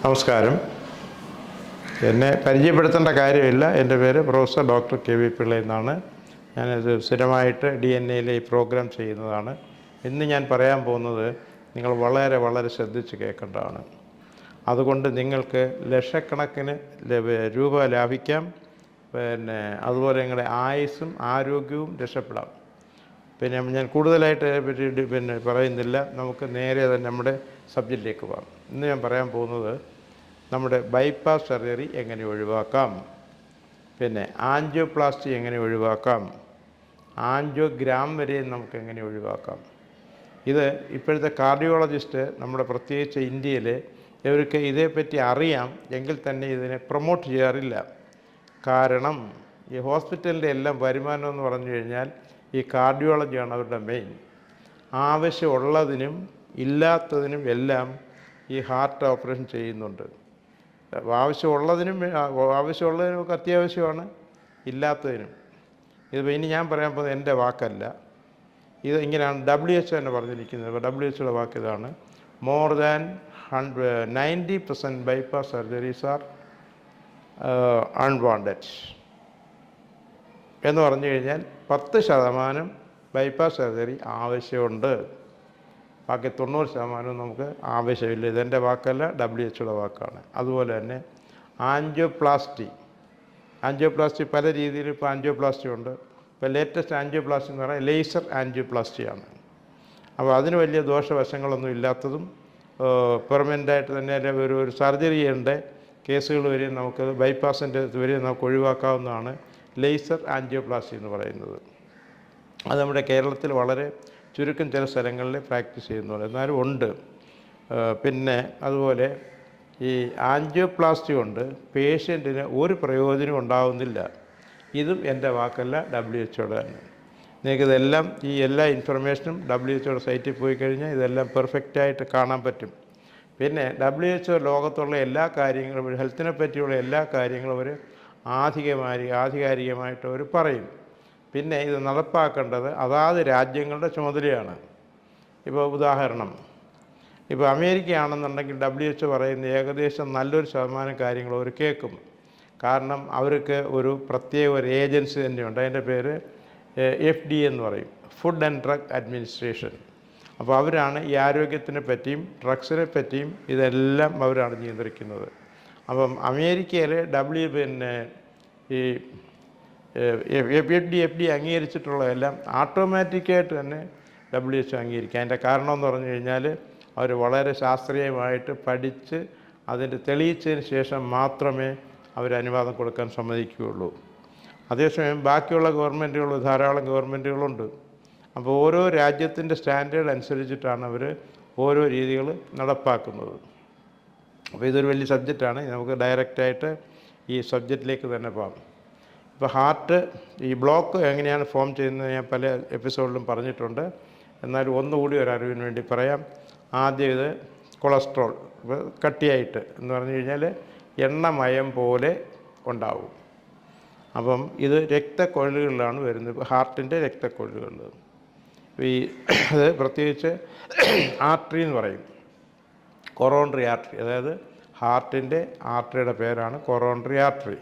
നമസ്കാരം. എന്നെ പരിചയപ്പെടുത്തേണ്ട കാര്യമില്ല. എൻ്റെ പേര് professor doctor K V Pillai എന്നാണ്. ഞാനത് സ്ഥിരമായിട്ട് DNA ഈ പ്രോഗ്രാം ചെയ്യുന്നതാണ്. ഇന്ന് ഞാൻ പറയാൻ പോകുന്നത് നിങ്ങൾ വളരെ വളരെ ശ്രദ്ധിച്ച് കേൾക്കേണ്ടതാണ്. അതുകൊണ്ട് നിങ്ങൾക്ക് ലക്ഷക്കണക്കിന് രൂപ ലാഭിക്കാം. അതുപോലെ നിങ്ങളുടെ ആയുസ്സും ആരോഗ്യവും രക്ഷപ്പെടാം. ഞാൻ കൂടുതലായിട്ട് പറയുന്നില്ല. നമുക്ക് നേരെ തന്നെ നമ്മുടെ സബ്ജക്റ്റിലേക്ക് പോകാം. ഇന്ന് ഞാൻ പറയാൻ പോകുന്നത് നമ്മുടെ ബൈപ്പാസ് സർജറി എങ്ങനെ ഒഴിവാക്കാം, ആൻജിയോപ്ലാസ്റ്റി എങ്ങനെ ഒഴിവാക്കാം, ആൻജിയോഗ്രാം വരെ നമുക്ക് എങ്ങനെ ഒഴിവാക്കാം. ഇത് ഇപ്പോഴത്തെ കാർഡിയോളജിസ്റ്റ് നമ്മുടെ പ്രത്യേകിച്ച് ഇന്ത്യയിൽ ഇവർക്ക് ഇതേപ്പറ്റി അറിയാം, എങ്കിൽ തന്നെ ഇതിനെ പ്രൊമോട്ട് ചെയ്യാറില്ല. കാരണം ഈ ഹോസ്പിറ്റലിൻ്റെ എല്ലാം വരുമാനം എന്ന് പറഞ്ഞു കഴിഞ്ഞാൽ ഈ കാർഡിയോളജിയാണ് അവരുടെ മെയിൻ. ആവശ്യമുള്ളതിനും ഇല്ലാത്തതിനും എല്ലാം ഈ ഹാർട്ട് ഓപ്പറേഷൻ ചെയ്യുന്നുണ്ട്. ആവശ്യമുള്ളതിനൊക്കെ അത്യാവശ്യമാണ്, ഇല്ലാത്തതിനും. ഇതിപ്പോൾ ഇനി ഞാൻ പറയാൻ പോകുന്നത് എൻ്റെ വാക്കല്ല, ഇത് ഇങ്ങനെയാണ് WHO തന്നെ പറഞ്ഞിരിക്കുന്നത്. WHO വാക്ക് ഇതാണ്: more than 90% bypass surgeries are unwanted എന്ന് പറഞ്ഞു കഴിഞ്ഞാൽ 10% ബൈപ്പാസ് സർജറി ആവശ്യമുണ്ട്, ബാക്കി 90% നമുക്ക് ആവശ്യമില്ല. ഇതെൻ്റെ വാക്കല്ല, WHO വാക്കാണ്. അതുപോലെ തന്നെ ആൻജിയോപ്ലാസ്റ്റി പല രീതിയിൽ ഇപ്പോൾ ആൻജിയോപ്ലാസ്റ്റി ഉണ്ട്. ഇപ്പോൾ ലേറ്റസ്റ്റ് ആൻജിയോപ്ലാസ്റ്റി എന്ന് പറഞ്ഞാൽ ലേസർ ആൻജിയോപ്ലാസ്റ്റിയാണ്. അപ്പോൾ അതിന് വലിയ ദോഷവശങ്ങളൊന്നും ഇല്ലാത്തതും പെർമനൻ്റായിട്ട് തന്നെ ഒരു സർജറി ചെയ്യേണ്ട കേസുകൾ വരെ നമുക്ക് ബൈപ്പാസിൻ്റെ വരെ നമുക്ക് ഒഴിവാക്കാവുന്നതാണ് ലേസർ ആൻജിയോപ്ലാസ്റ്റി എന്ന് പറയുന്നത്. അത് നമ്മുടെ കേരളത്തിൽ വളരെ ചുരുക്കം ചില സ്ഥലങ്ങളിൽ പ്രാക്ടീസ് ചെയ്യുന്നുണ്ട്, എന്നാലും ഉണ്ട്. അതുപോലെ ഈ ആൻജിയോപ്ലാസ്റ്റി കൊണ്ട് പേഷ്യൻറ്റിന് ഒരു പ്രയോജനം ഉണ്ടാകുന്നില്ല. ഇതും എൻ്റെ വാക്കല്ല, WHO തന്നെ. നിങ്ങൾക്കിതെല്ലാം ഈ എല്ലാ ഇൻഫർമേഷനും WHO സൈറ്റിൽ പോയി കഴിഞ്ഞാൽ ഇതെല്ലാം പെർഫെക്റ്റായിട്ട് കാണാൻ പറ്റും. WHO ലോകത്തുള്ള എല്ലാ കാര്യങ്ങളും, ഹെൽത്തിനെ പറ്റിയുള്ള എല്ലാ കാര്യങ്ങളും അവർ ആധികാരികമായിട്ട് അവർ പറയും. ഇത് നടപ്പാക്കേണ്ടത് അതാത് രാജ്യങ്ങളുടെ ചുമതലയാണ്. ഇപ്പോൾ ഉദാഹരണം, ഇപ്പോൾ അമേരിക്കയാണെന്നുണ്ടെങ്കിൽ WHO പറയുന്ന ഏകദേശം നല്ലൊരു ശതമാനം കാര്യങ്ങൾ അവർ കേൾക്കും. കാരണം അവർക്ക് ഒരു പ്രത്യേക ഒരു ഏജൻസി തന്നെയുണ്ട്. അതിൻ്റെ പേര് FDA എന്ന് പറയും, ഫുഡ് ആൻഡ് ഡ്രഗ് അഡ്മിനിസ്ട്രേഷൻ. അപ്പോൾ അവരാണ് ഈ ആരോഗ്യത്തിനെ പറ്റിയും ഡ്രഗ്സിനെ പറ്റിയും ഇതെല്ലാം അവരാണ് നിയന്ത്രിക്കുന്നത്. അപ്പം അമേരിക്കയിൽ ഈ FDA അംഗീകരിച്ചിട്ടുള്ളതെല്ലാം ഓട്ടോമാറ്റിക്കായിട്ട് തന്നെ WHO അംഗീകരിക്കുക. അതിൻ്റെ കാരണം എന്ന് പറഞ്ഞു കഴിഞ്ഞാൽ അവർ വളരെ ശാസ്ത്രീയമായിട്ട് പഠിച്ച് അതിൻ്റെ തെളിയിച്ചതിന് ശേഷം മാത്രമേ അവർ അനുവാദം കൊടുക്കാൻ സമ്മതിക്കുകയുള്ളൂ. അതേസമയം ബാക്കിയുള്ള ധാരാളം ഗവൺമെൻറ്റുകളുണ്ട്. അപ്പോൾ ഓരോ രാജ്യത്തിൻ്റെ സ്റ്റാൻഡേർഡ് അനുസരിച്ചിട്ടാണ് അവർ ഓരോ രീതികൾ നടപ്പാക്കുന്നത്. അപ്പോൾ ഇതൊരു വലിയ സബ്ജക്റ്റാണ്. നമുക്ക് ഡയറക്റ്റായിട്ട് ഈ സബ്ജക്റ്റിലേക്ക് തന്നെ പോകാം. ഇപ്പോൾ ഹാർട്ട് ഈ ബ്ലോക്ക് എങ്ങനെയാണ് ഫോം ചെയ്യുന്നത് ഞാൻ പല എപ്പിസോഡിലും പറഞ്ഞിട്ടുണ്ട്. എന്നാലും ഒന്നുകൂടി ഒരു അറിവിന് വേണ്ടി പറയാം. ആദ്യം ഇത് കൊളസ്ട്രോൾ കട്ടിയായിട്ട് എന്ന് പറഞ്ഞു കഴിഞ്ഞാൽ എണ്ണമയം പോലെ ഉണ്ടാവും. അപ്പം ഇത് രക്തക്കൊഴലുകളിലാണ് വരുന്നത്, ഹാർട്ടിൻ്റെ രക്തക്കൊഴലുകളിൽ. അത് പ്രത്യേകിച്ച് ആർട്ടറി എന്ന് പറയും, കൊറോണറി ആർട്ടറി. അതായത് ഹാർട്ടിൻ്റെ ആർട്ടറിയുടെ പേരാണ് കൊറോണറി ആർട്ടറി.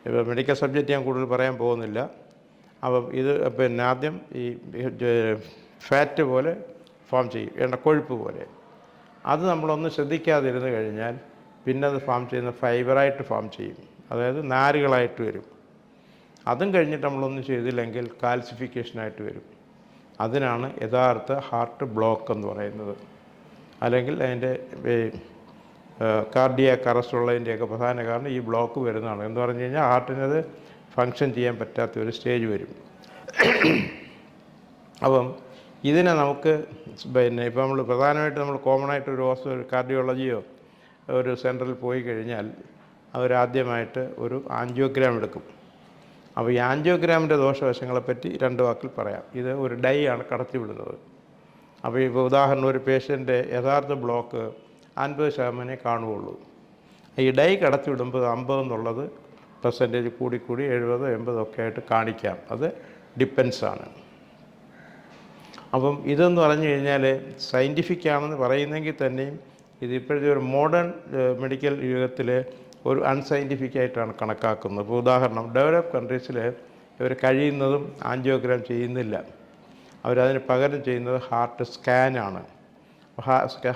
ഇപ്പോൾ മെഡിക്കൽ സബ്ജക്റ്റ് ഞാൻ കൂടുതൽ പറയാൻ പോകുന്നില്ല. അപ്പം ഇത് ആദ്യം ഈ ഫാറ്റ് പോലെ ഫോം ചെയ്യും, കൊഴുപ്പ് പോലെ. അത് നമ്മളൊന്ന് ശ്രദ്ധിക്കാതിരുന്നു കഴിഞ്ഞാൽ അത് ഫോം ചെയ്യുന്ന ഫൈബറായിട്ട് ഫോം ചെയ്യും, അതായത് നാരുകളായിട്ട് വരും. അതും കഴിഞ്ഞിട്ട് നമ്മളൊന്നും ചെയ്തില്ലെങ്കിൽ കാൽസിഫിക്കേഷനായിട്ട് വരും. അതിനാണ് യഥാർത്ഥ ഹാർട്ട് ബ്ലോക്ക് എന്ന് പറയുന്നത്. അല്ലെങ്കിൽ അതിൻ്റെ കാർഡിയാക് അറസ്റ്റ് ഉള്ളതിൻ്റെയൊക്കെ പ്രധാന കാരണം ഈ ബ്ലോക്ക് വരുന്നതാണ്. എന്ന് പറഞ്ഞു കഴിഞ്ഞാൽ ഹാർട്ടിനത് ഫങ്ഷൻ ചെയ്യാൻ പറ്റാത്ത ഒരു സ്റ്റേജ് വരും. അപ്പം ഇതിനെ നമുക്ക് ഇപ്പോൾ നമ്മൾ പ്രധാനമായിട്ട് കോമൺ ആയിട്ട് ഒരു കാർഡിയോളജിയോ ഒരു സെൻറ്ററിൽ പോയി കഴിഞ്ഞാൽ അവരാദ്യമായിട്ട് ഒരു ആൻജിയോഗ്രാം എടുക്കും. അപ്പോൾ ഈ ആൻജിയോഗ്രാമിൻ്റെ ദോഷവശങ്ങളെപ്പറ്റി 2 വാക്കിൽ പറയാം. ഇത് ഒരു ഡൈ ആണ് കടത്തിവിടുന്നത്. അപ്പോൾ ഇപ്പോൾ ഉദാഹരണം, ഒരു പേഷ്യൻ്റെ യഥാർത്ഥ ബ്ലോക്ക് 50% കാണുകയുള്ളൂ. ഈ ഡൈ കടത്തിവിടുമ്പോൾ 50 എന്നുള്ളത് പെർസെൻറ്റേജ് കൂടിക്കൂടി 70, 80 ഒക്കെ ആയിട്ട് കാണിക്കാം. അത് ഡിപ്പെൻസാണ്. അപ്പം ഇതെന്ന് പറഞ്ഞു കഴിഞ്ഞാൽ സയൻറ്റിഫിക് ആണെന്ന് പറയുന്നെങ്കിൽ തന്നെയും ഇത് ഇപ്പോഴത്തെ ഒരു മോഡേൺ മെഡിക്കൽ യുഗത്തിൽ ഒരു അൺസയൻറ്റിഫിക് ആയിട്ടാണ് കണക്കാക്കുന്നത്. ഇപ്പോൾ ഉദാഹരണം, ഡെവലപ്പ് കൺട്രീസിൽ ഇവർ കഴിയുന്നതും ആൻജിയോഗ്രാം ചെയ്യുന്നില്ല. അവരതിന് പകരം ചെയ്യുന്നത് ഹാർട്ട് സ്കാനാണ്.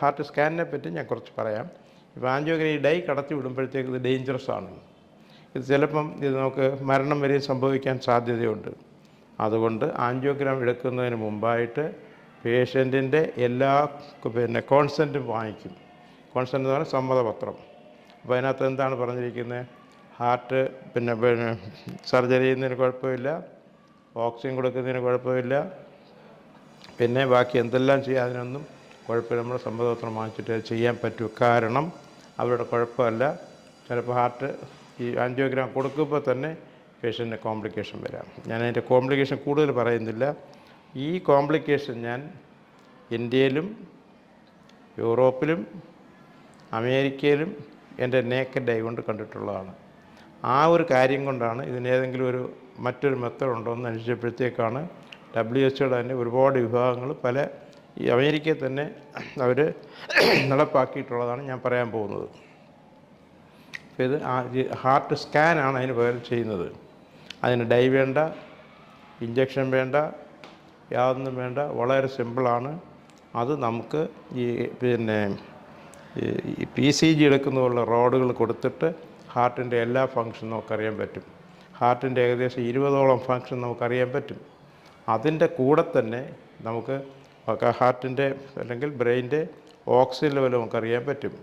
ഹാർട്ട് സ്കാനിനെ പറ്റി ഞാൻ കുറച്ച് പറയാം. ഇപ്പോൾ ആൻജിയോഗ്രാം ഈ ഡൈ കടത്തി വിടുമ്പോഴത്തേക്ക് ഇത് ഡേഞ്ചറസ് ആണ്. ഇത് ചിലപ്പം ഇത് നമുക്ക് മരണം വരെ സംഭവിക്കാൻ സാധ്യതയുണ്ട്. അതുകൊണ്ട് ആൻജിയോഗ്രാം എടുക്കുന്നതിന് മുമ്പായിട്ട് പേഷ്യൻറ്റിൻ്റെ എല്ലാ കോൺസെൻറ്റും വാങ്ങിക്കും. കോൺസെൻ്റ് എന്ന് പറഞ്ഞാൽ സമ്മതപത്രം. അപ്പോൾ അതിനകത്ത് എന്താണ് പറഞ്ഞിരിക്കുന്നത്? ഹാർട്ട് പിന്നെ സർജറി ചെയ്യുന്നതിന് കുഴപ്പമില്ല, ഓക്സിജൻ കൊടുക്കുന്നതിന് കുഴപ്പമില്ല, പിന്നെ ബാക്കി എന്തെല്ലാം ചെയ്യുക അതിനൊന്നും കുഴപ്പമില്ല. നമ്മൾ സമ്മതപത്രം വാങ്ങിച്ചിട്ട് ചെയ്യാൻ പറ്റൂ. കാരണം അവരുടെ കുഴപ്പമല്ല. ചിലപ്പോൾ ഹാർട്ട് ഈ ആൻജിയോഗ്രാം കൊടുക്കുമ്പോൾ തന്നെ പേഷ്യൻറ്റിന് കോംപ്ലിക്കേഷൻ വരാം. ഞാൻ അതിൻ്റെ കോംപ്ലിക്കേഷൻ കൂടുതൽ പറയുന്നില്ല. ഈ കോംപ്ലിക്കേഷൻ ഞാൻ ഇന്ത്യയിലും യൂറോപ്പിലും അമേരിക്കയിലും എൻ്റെ നേക്കഡ് ഐ കൊണ്ട് കണ്ടിട്ടുള്ളതാണ്. ആ ഒരു കാര്യം കൊണ്ടാണ് ഇതിനേതെങ്കിലും ഒരു മറ്റൊരു മെത്തേഡ് ഉണ്ടോ എന്ന് അന്വേഷിച്ചപ്പോഴത്തേക്കാണ് WHO തന്നെ ഒരുപാട് വിഭാഗങ്ങൾ പല ഈ അമേരിക്കയിൽ തന്നെ അവർ നടപ്പാക്കിയിട്ടുള്ളതാണ് ഞാൻ പറയാൻ പോകുന്നത്. അപ്പോൾ ഇത് ഹാർട്ട് സ്കാനാണ് അതിന് പകരം ചെയ്യുന്നത്. അതിന് ഡൈ വേണ്ട, ഇഞ്ചക്ഷൻ വേണ്ട, യാതൊന്നും വേണ്ട, വളരെ സിമ്പിളാണ്. അത് നമുക്ക് ഈ PCG എടുക്കുന്നതുള്ള റോഡുകൾ കൊടുത്തിട്ട് ഹാർട്ടിൻ്റെ എല്ലാ ഫങ്ഷനും നമുക്കറിയാൻ പറ്റും. ഹാർട്ടിൻ്റെ ഏകദേശം 20ഓളം ഫങ്ഷൻ നമുക്കറിയാൻ പറ്റും. അതിൻ്റെ കൂടെ തന്നെ നമുക്ക് ഹാർട്ടിൻ്റെ അല്ലെങ്കിൽ ബ്രെയിൻ്റെ ഓക്സിജൻ ലെവൽ നമുക്കറിയാൻ പറ്റും.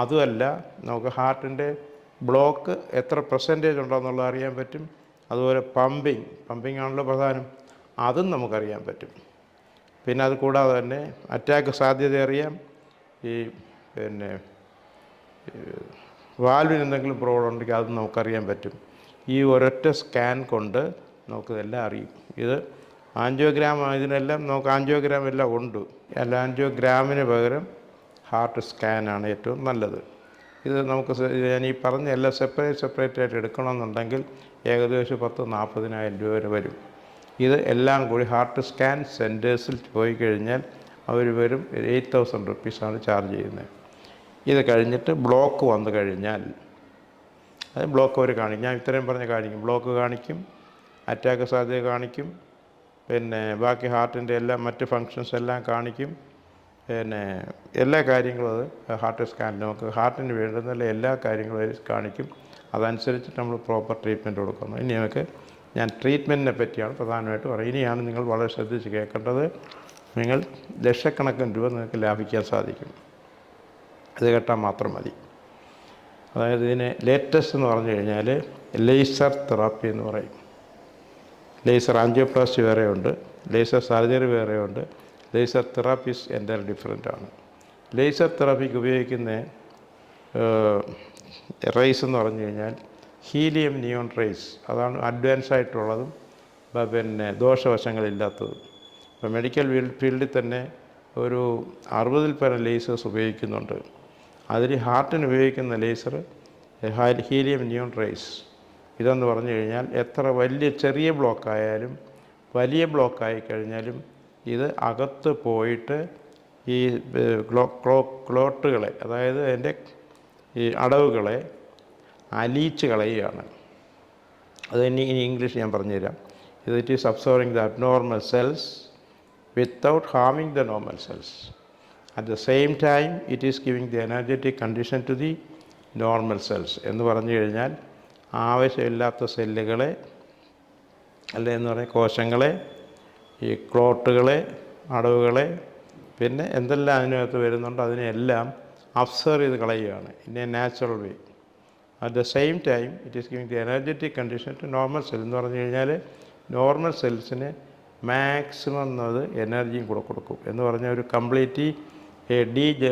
അതുമല്ല, നമുക്ക് ഹാർട്ടിൻ്റെ ബ്ലോക്ക് എത്ര പെർസെൻറ്റേജ് ഉണ്ടോയെന്നുള്ളത് അറിയാൻ പറ്റും. അതുപോലെ പമ്പിങ് ആണല്ലോ പ്രധാനം, അതും നമുക്കറിയാൻ പറ്റും. പിന്നെ അത് കൂടാതെ തന്നെ അറ്റാക്ക് സാധ്യത അറിയാം. ഈ വാൽവിന് എന്തെങ്കിലും പ്രോബ്ലം ഉണ്ടെങ്കിൽ അതും നമുക്കറിയാൻ പറ്റും. ഈ ഒരൊറ്റ സ്കാൻ കൊണ്ട് നമുക്കിതെല്ലാം അറിയും. ഇത് ആൻജിയോഗ്രാം ഇതിനെല്ലാം നമുക്ക് ആൻജിയോഗ്രാം എല്ലാം ഉണ്ട്. അല്ല, ആൻജിയോഗ്രാമിന് പകരം ഹാർട്ട് സ്കാനാണ് ഏറ്റവും നല്ലത്. ഇത് നമുക്ക് ഞാൻ ഈ പറഞ്ഞ എല്ലാം സെപ്പറേറ്റ് ആയിട്ട് എടുക്കണമെന്നുണ്ടെങ്കിൽ ഏകദേശം 40,000-40,000 രൂപ വരെ വരും. ഇത് എല്ലാം കൂടി ഹാർട്ട് സ്കാൻ സെൻറ്റേഴ്സിൽ പോയി കഴിഞ്ഞാൽ അവർ വരും 8,000 റുപ്പീസാണ് ചാർജ് ചെയ്യുന്നത്. ഇത് കഴിഞ്ഞിട്ട് ബ്ലോക്ക് വന്നു കഴിഞ്ഞാൽ അത് ബ്ലോക്ക് അവർ കാണിക്കും. ഞാൻ ഇത്രയും പറഞ്ഞ കാണിക്കും. ബ്ലോക്ക് കാണിക്കും, അറ്റാക്ക് സാധ്യത കാണിക്കും, പിന്നെ ബാക്കി ഹാർട്ടിൻ്റെ എല്ലാം മറ്റ് ഫങ്ഷൻസ് എല്ലാം കാണിക്കും. പിന്നെ എല്ലാ കാര്യങ്ങളും അത് ഹാർട്ട് സ്കാനിൽ നമുക്ക് ഹാർട്ടിന് വേണ്ടുന്ന എല്ലാ കാര്യങ്ങളും കാണിക്കും. അതനുസരിച്ച് നമ്മൾ പ്രോപ്പർ ട്രീറ്റ്മെൻറ്റ് കൊടുക്കുന്നു. ഇനി നമുക്ക് ഞാൻ ട്രീറ്റ്മെൻറ്റിനെ പറ്റിയാണ് പ്രധാനമായിട്ട് പറയുന്നത്. ഇനിയാണ് നിങ്ങൾ വളരെ ശ്രദ്ധിച്ച് കേൾക്കേണ്ടത്. നിങ്ങൾ ലക്ഷക്കണക്കിന് രൂപ നിങ്ങൾക്ക് ലാഭിക്കാൻ സാധിക്കും. ഇത് കേട്ടാൽ മാത്രം മതി. അതായത് ഇതിന് ലേറ്റസ്റ്റ് എന്ന് പറഞ്ഞു കഴിഞ്ഞാൽ ലേസർ തെറാപ്പി എന്ന് പറയും. ലേസർ ആൻജിയോപ്ലാസ്റ്റി വേറെയുണ്ട്, ലേസർ സർജറി വേറെയുണ്ട്. ലേസർ തെറാപ്പീസ് എൻ്റയർ ഡിഫറെൻ്റ് ആണ്. ലേസർ തെറാപ്പിക്ക് ഉപയോഗിക്കുന്ന റേസ് എന്ന് പറഞ്ഞു കഴിഞ്ഞാൽ ഹീലിയം നിയോൺ റേസ്. അതാണ് അഡ്വാൻസ് ആയിട്ടുള്ളതും പിന്നെ ദോഷവശങ്ങളില്ലാത്തതും. ഇപ്പോൾ മെഡിക്കൽ ഫീൽഡിൽ തന്നെ ഒരു 60-ൽ പരം ലേസേഴ്സ് ഉപയോഗിക്കുന്നുണ്ട്. അതിൽ ഹാർട്ടിന് ഉപയോഗിക്കുന്ന ലേസർ ഹീലിയം നിയോൺ റേസ്. ഇതെന്ന് പറഞ്ഞു കഴിഞ്ഞാൽ എത്ര ചെറിയ ബ്ലോക്കായാലും വലിയ ബ്ലോക്കായി കഴിഞ്ഞാലും ഇത് അകത്ത് പോയിട്ട് ഈ ക്ലോട്ടുകളെ, അതായത് അതിൻ്റെ ഈ അടവുകളെ അലിയിച്ച് കളയുകയാണ്. അത് ഇനി ഇംഗ്ലീഷ് ഞാൻ പറഞ്ഞുതരാം. It is absorbing the abnormal cells without harming the normal cells. At the same time, it is giving the energetic condition to the normal cells. എന്ന് പറഞ്ഞു കഴിഞ്ഞാൽ ആവശ്യമില്ലാത്ത സെല്ലുകളെ എന്ന് പറഞ്ഞാൽ കോശങ്ങളെ, ഈ ക്ലോട്ടുകളെ, അടവുകളെ, പിന്നെ എന്തെല്ലാം അതിനകത്ത് വരുന്നുണ്ടോ അതിനെല്ലാം അബ്സർവ് ചെയ്ത് കളയുകയാണ് in a natural way. At the same time it is giving the energetic condition to normal cell. എന്ന് പറഞ്ഞു കഴിഞ്ഞാൽ നോർമൽ സെൽസിന് മാക്സിമം അത് എനർജിയും കൂടെ കൊടുക്കും. എന്ന് പറഞ്ഞാൽ ഒരു കംപ്ലീറ്റ്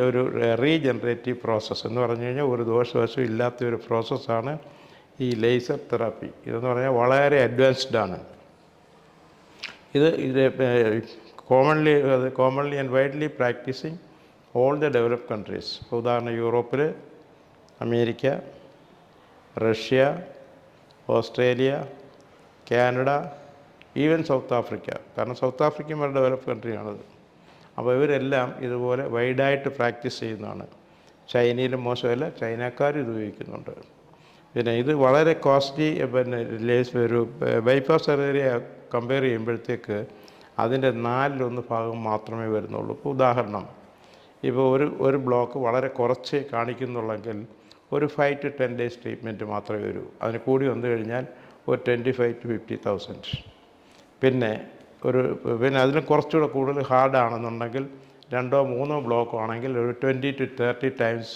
ഒരു റീജനറേറ്റീവ് പ്രോസസ്സ് എന്ന് പറഞ്ഞു കഴിഞ്ഞാൽ ഒരു ദോഷവശവും ഇല്ലാത്ത ഒരു പ്രോസസ്സാണ് ഈ ലേസർ തെറാപ്പി. ഇതെന്ന് പറഞ്ഞാൽ വളരെ അഡ്വാൻസ്ഡ് ആണ്. ഇത് commonly and widely practising all the developed countries. ഉദാഹരണം യൂറോപ്പിൽ, America, Russia, Australia, Canada, even South Africa. കാരണം സൗത്ത് ആഫ്രിക്കയും ഒരു ഡെവലപ്ഡ് കൺട്രിയാണത്. അപ്പോൾ ഇവരെല്ലാം ഇതുപോലെ വൈഡായിട്ട് പ്രാക്ടീസ് ചെയ്യുന്നതാണ്. ചൈനയിലും മോശമല്ല, ചൈനക്കാരും ഇത് ഉപയോഗിക്കുന്നുണ്ട്. പിന്നെ ഇത് വളരെ കോസ്റ്റ്ലി, പിന്നെ ഒരു ബൈപ്പാസ് സർജറി കമ്പയർ ചെയ്യുമ്പോഴത്തേക്ക് അതിൻ്റെ 1/4 ഭാഗം മാത്രമേ വരുന്നുള്ളൂ. ഇപ്പോൾ ഉദാഹരണം, ഇപ്പോൾ ഒരു ബ്ലോക്ക് വളരെ കുറച്ച് കാണിക്കുന്നുള്ളെങ്കിൽ ഒരു 5 to 10 days ട്രീറ്റ്മെൻറ്റ് മാത്രമേ വരൂ. അതിന് കൂടി വന്നു കഴിഞ്ഞാൽ ഒരു 25,000 to 50,000. പിന്നെ അതിന് കുറച്ചുകൂടെ കൂടുതൽ ഹാർഡാണെന്നുണ്ടെങ്കിൽ 2 or 3 ബ്ലോക്കോ ആണെങ്കിൽ ഒരു 20 to 30 times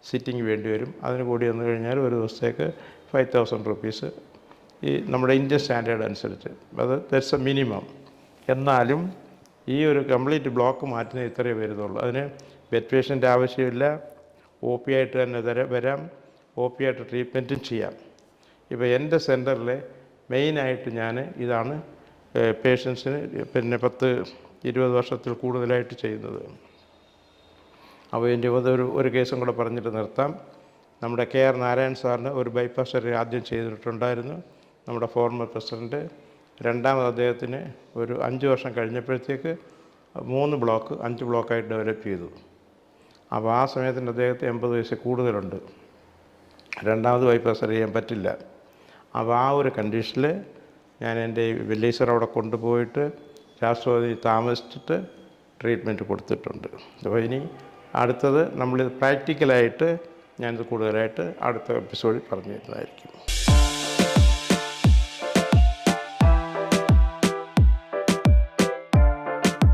സിറ്റിംഗ് വേണ്ടി വരും. അതിന് കൂടി വന്നു കഴിഞ്ഞാൽ ഒരു ദിവസത്തേക്ക് 5,000 rupees ഈ നമ്മുടെ ഇന്ത്യൻ സ്റ്റാൻഡേർഡ് അനുസരിച്ച്. That's A minimum. എന്നാലും ഈ ഒരു കംപ്ലീറ്റ് ബ്ലോക്ക് മാറ്റുന്നത് ഇത്രയേ വരുന്നുള്ളൂ. അതിന് ബെഡ് പേഷ്യൻ്റ് ആവശ്യമില്ല. OP ആയിട്ട് തന്നെ വരാം, OP ആയിട്ട് ട്രീറ്റ്മെൻറ്റും ചെയ്യാം. ഇപ്പോൾ എൻ്റെ സെൻറ്ററിൽ മെയിനായിട്ട് ഞാൻ ഇതാണ് പേഷ്യൻസിന് പിന്നെ 10-20 വർഷത്തിൽ കൂടുതലായിട്ട് ചെയ്യുന്നത്. അപ്പോൾ എൻ്റെ ഒരു കേസും കൂടെ പറഞ്ഞിട്ട് നിർത്താം. നമ്മുടെ KR നാരായൺ സാറിന് ഒരു ബൈപ്പാസ് സർജറി ആദ്യം ചെയ്തിട്ടുണ്ടായിരുന്നു, നമ്മുടെ ഫോർമർ പ്രസിഡൻറ്റ്. രണ്ടാമത് അദ്ദേഹത്തിന് ഒരു 5 വർഷം കഴിഞ്ഞപ്പോഴത്തേക്ക് 3 ബ്ലോക്ക് 5 ബ്ലോക്കായിട്ട് ഡെവലപ്പ് ചെയ്തു. അപ്പോൾ ആ സമയത്തിന് അദ്ദേഹത്തിന് 80 വയസ്സ് കൂടുതലുണ്ട്. രണ്ടാമത് ബൈപ്പാസ് സർജറി ചെയ്യാൻ പറ്റില്ല. അപ്പോൾ ആ ഒരു കണ്ടീഷനിൽ ഞാൻ എൻ്റെ വില്ലേജർ അവിടെ കൊണ്ടുപോയിട്ട് രാഷ്ട്രപതി താമസിച്ചിട്ട് ട്രീറ്റ്മെൻറ്റ് കൊടുത്തിട്ടുണ്ട്. അപ്പോൾ ഇനി അടുത്തത് നമ്മൾ പ്രാക്ടിക്കലായിട്ട് ഞാനിത് കൂടുതലായിട്ട് അടുത്ത എപ്പിസോഡിൽ പറഞ്ഞു തരുന്നതായിരിക്കും.